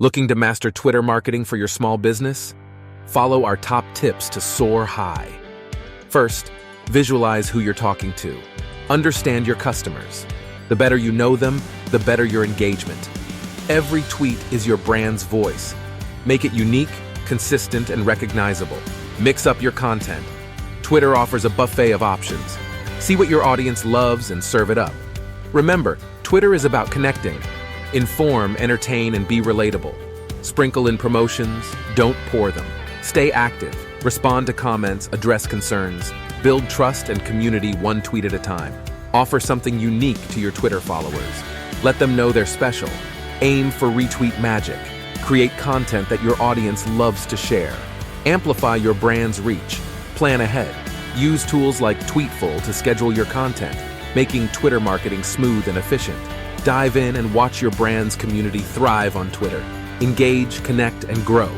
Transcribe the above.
Looking to master Twitter marketing for your small business? Follow our top tips to soar high. First, visualize who you're talking to. Understand your customers. The better you know them, the better your engagement. Every tweet is your brand's voice. Make it unique, consistent, and recognizable. Mix up your content. Twitter offers a buffet of options. See what your audience loves and serve it up. Remember, Twitter is about connecting. Inform, entertain, and be relatable. Sprinkle in promotions, don't pour them. Stay active, respond to comments, address concerns, build trust and community one tweet at a time. Offer something unique to your Twitter followers. Let them know they're special. Aim for retweet magic. Create content that your audience loves to share. Amplify your brand's reach. Plan ahead. Use tools like Tweetful to schedule your content, making Twitter marketing smooth and efficient. Dive in and watch your brand's community thrive on Twitter. Engage, connect, and grow.